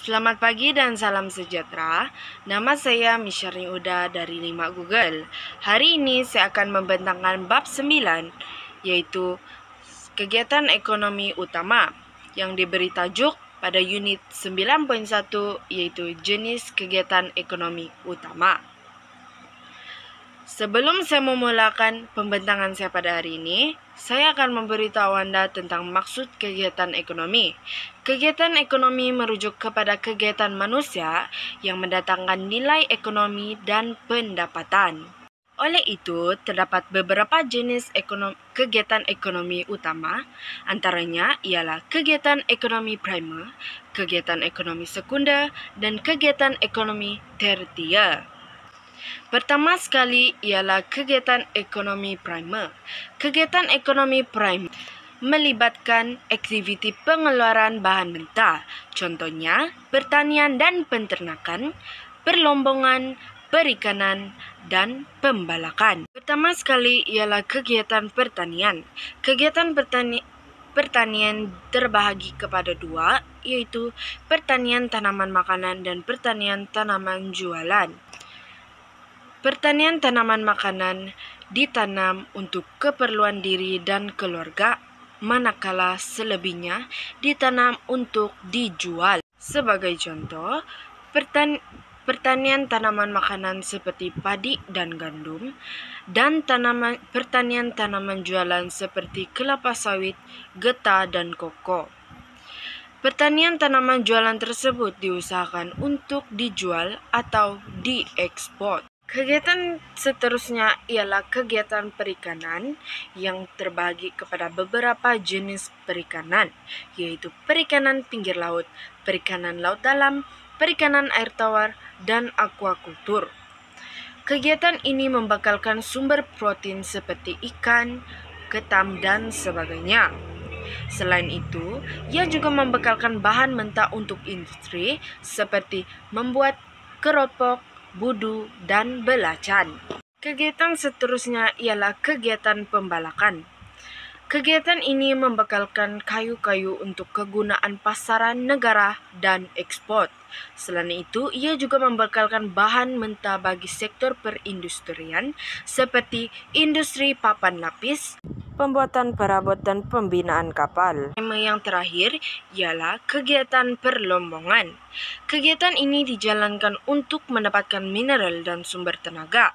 Selamat pagi dan salam sejahtera. Nama saya Misyarni Uda dari 5 Google. Hari ini saya akan membentangkan bab 9, yaitu kegiatan ekonomi utama, yang diberi tajuk pada unit 9.1, yaitu jenis kegiatan ekonomi utama. Sebelum saya memulakan pembentangan saya pada hari ini, saya akan memberitahu Anda tentang maksud kegiatan ekonomi. Kegiatan ekonomi merujuk kepada kegiatan manusia yang mendatangkan nilai ekonomi dan pendapatan. Oleh itu, terdapat beberapa jenis kegiatan ekonomi utama, antaranya ialah kegiatan ekonomi primer, kegiatan ekonomi sekunder, dan kegiatan ekonomi tertier. Pertama sekali ialah kegiatan ekonomi primer. Kegiatan ekonomi primer melibatkan aktiviti pengeluaran bahan mentah, contohnya pertanian dan peternakan, perlombongan, perikanan, dan pembalakan. Pertama sekali ialah kegiatan pertanian. Kegiatan pertanian terbahagi kepada dua, yaitu pertanian tanaman makanan dan pertanian tanaman jualan. Pertanian tanaman makanan ditanam untuk keperluan diri dan keluarga, manakala selebihnya ditanam untuk dijual. Sebagai contoh, pertanian tanaman makanan seperti padi dan gandum, dan pertanian tanaman jualan seperti kelapa sawit, getah, dan koko. Pertanian tanaman jualan tersebut diusahakan untuk dijual atau diekspor. Kegiatan seterusnya ialah kegiatan perikanan yang terbagi kepada beberapa jenis perikanan, yaitu perikanan pinggir laut, perikanan laut dalam, perikanan air tawar, dan aquakultur. Kegiatan ini membekalkan sumber protein seperti ikan, ketam, dan sebagainya. Selain itu, ia juga membekalkan bahan mentah untuk industri seperti membuat keropok, budu, dan belacan. Kegiatan seterusnya ialah kegiatan pembalakan. Kegiatan ini membekalkan kayu-kayu untuk kegunaan pasaran negara dan ekspor. Selain itu, ia juga membekalkan bahan mentah bagi sektor perindustrian seperti industri papan lapis, pembuatan perabot, dan pembinaan kapal. Tema yang terakhir ialah kegiatan perlombongan. Kegiatan ini dijalankan untuk mendapatkan mineral dan sumber tenaga.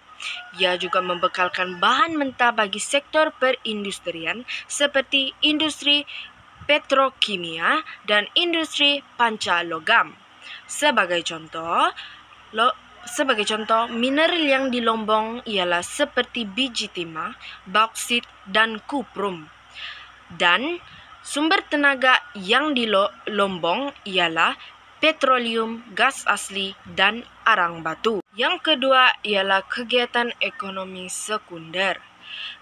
Ia juga membekalkan bahan mentah bagi sektor perindustrian seperti industri petrokimia dan industri pancalogam. Sebagai contoh, mineral yang di Lombong ialah seperti biji timah, bauksit, dan kuprum. Dan sumber tenaga yang di Lombong ialah petroleum, gas asli, dan arang batu. Yang kedua ialah kegiatan ekonomi sekunder.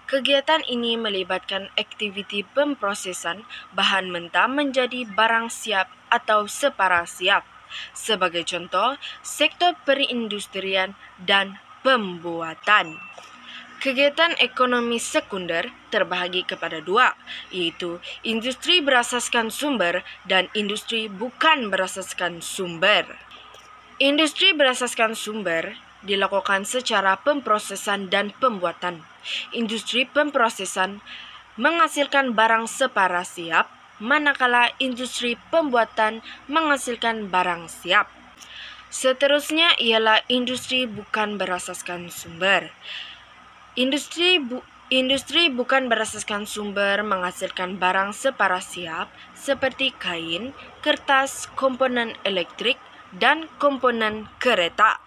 Kegiatan ini melibatkan aktiviti pemprosesan bahan mentah menjadi barang siap atau separa siap. Sebagai contoh, sektor perindustrian dan pembuatan. Kegiatan ekonomi sekunder terbahagi kepada dua, yaitu industri berasaskan sumber dan industri bukan berasaskan sumber. Industri berasaskan sumber dilakukan secara pemprosesan dan pembuatan. Industri pemprosesan menghasilkan barang separa siap, manakala industri pembuatan menghasilkan barang siap. Seterusnya ialah industri bukan berasaskan sumber. Industri bukan berasaskan sumber menghasilkan barang separa siap seperti kain, kertas, komponen elektrik, dan komponen kereta.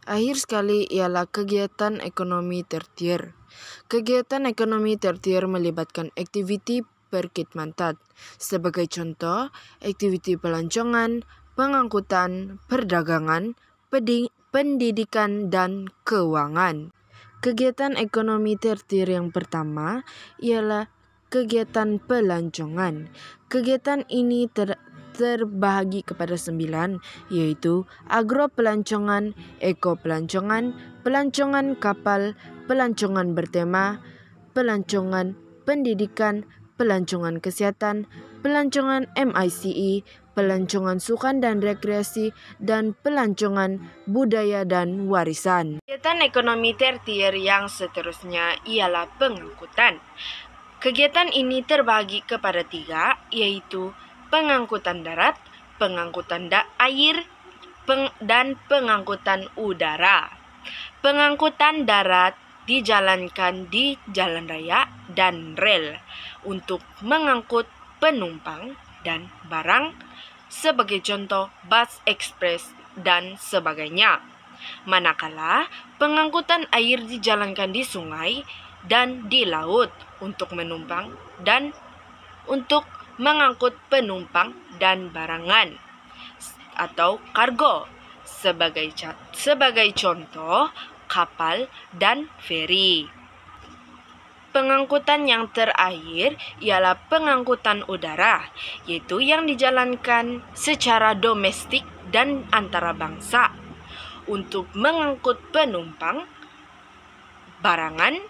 Akhir sekali ialah kegiatan ekonomi tertier. Kegiatan ekonomi tertier melibatkan aktiviti perkhidmatan. Sebagai contoh, aktiviti pelancongan, pengangkutan, perdagangan, pendidikan, dan keuangan. Kegiatan ekonomi tertier yang pertama ialah kegiatan pelancongan. Kegiatan ini terbahagi kepada 9, yaitu agropelancongan, ekopelancongan, pelancongan kapal, pelancongan bertema, pelancongan pendidikan, pelancongan kesehatan, pelancongan MICE, pelancongan sukan dan rekreasi, dan pelancongan budaya dan warisan. Kegiatan ekonomi tersier yang seterusnya ialah pengangkutan. Kegiatan ini terbagi kepada 3, yaitu pengangkutan darat, pengangkutan air, dan pengangkutan udara. Pengangkutan darat dijalankan di jalan raya dan rel untuk mengangkut penumpang dan barang, sebagai contoh bus ekspres dan sebagainya. Manakala pengangkutan air dijalankan di sungai dan di laut untuk menumpang dan untuk mengangkut penumpang dan barangan atau kargo, sebagai contoh kapal dan feri. Pengangkutan yang terakhir ialah pengangkutan udara, yaitu yang dijalankan secara domestik dan antarabangsa untuk mengangkut penumpang, barangan,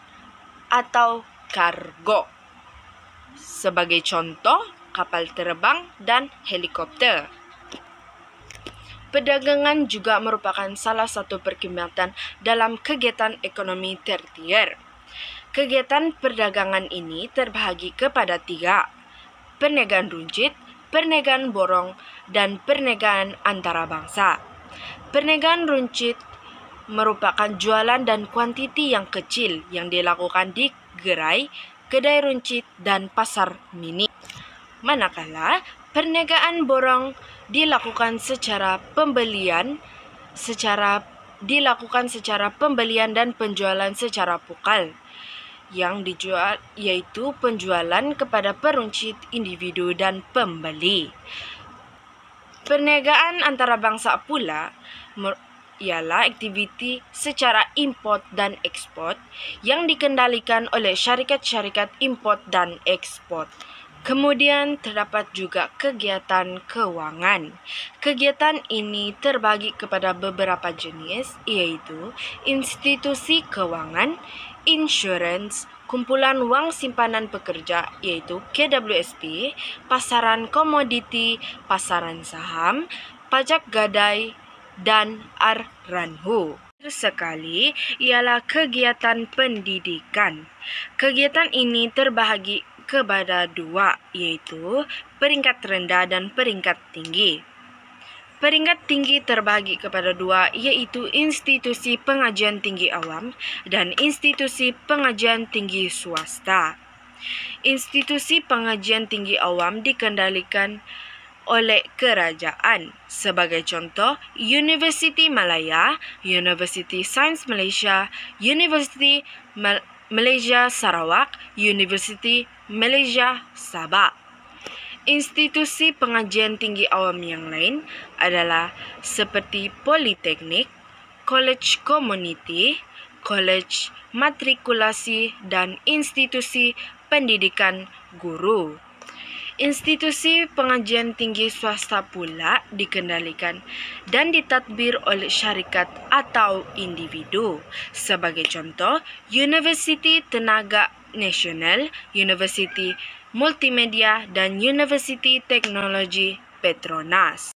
atau kargo. Sebagai contoh, kapal terbang dan helikopter. Perdagangan juga merupakan salah satu perkhidmatan dalam kegiatan ekonomi tersier. Kegiatan perdagangan ini terbagi kepada 3, perniagaan runcit, perniagaan borong, dan perniagaan antarabangsa. Perniagaan runcit merupakan jualan dan kuantiti yang kecil yang dilakukan di gerai, kedai runcit, dan pasar mini. Manakala perniagaan borong dilakukan secara pembelian dan penjualan secara pukal. Yang dijual yaitu penjualan kepada peruncit, individu, dan pembeli. Perniagaan antarabangsa pula ialah aktiviti secara import dan ekspor yang dikendalikan oleh syarikat-syarikat import dan ekspor. Kemudian terdapat juga kegiatan keuangan. Kegiatan ini terbagi kepada beberapa jenis, yaitu institusi keuangan, insurans, kumpulan wang simpanan pekerja yaitu KWSP, pasaran komoditi, pasaran saham, pajak gadai, dan Ar-Ranhu. Sekali ialah kegiatan pendidikan. Kegiatan ini terbahagi kepada 2, yaitu peringkat rendah dan peringkat tinggi. Peringkat tinggi terbagi kepada 2, yaitu institusi pengajian tinggi awam dan institusi pengajian tinggi swasta. Institusi pengajian tinggi awam dikendalikan oleh kerajaan. Sebagai contoh, Universiti Malaya, Universiti Sains Malaysia, Universiti Malaysia Sarawak, Universiti Malaysia Sabah. Institusi pengajian tinggi awam yang lain adalah seperti Politeknik, College Community, College Matrikulasi, dan institusi pendidikan guru. Institusi pengajian tinggi swasta pula dikendalikan dan ditadbir oleh syarikat atau individu. Sebagai contoh, Universiti Tenaga Nasional, Universiti Multimedia, dan Universiti Teknologi Petronas.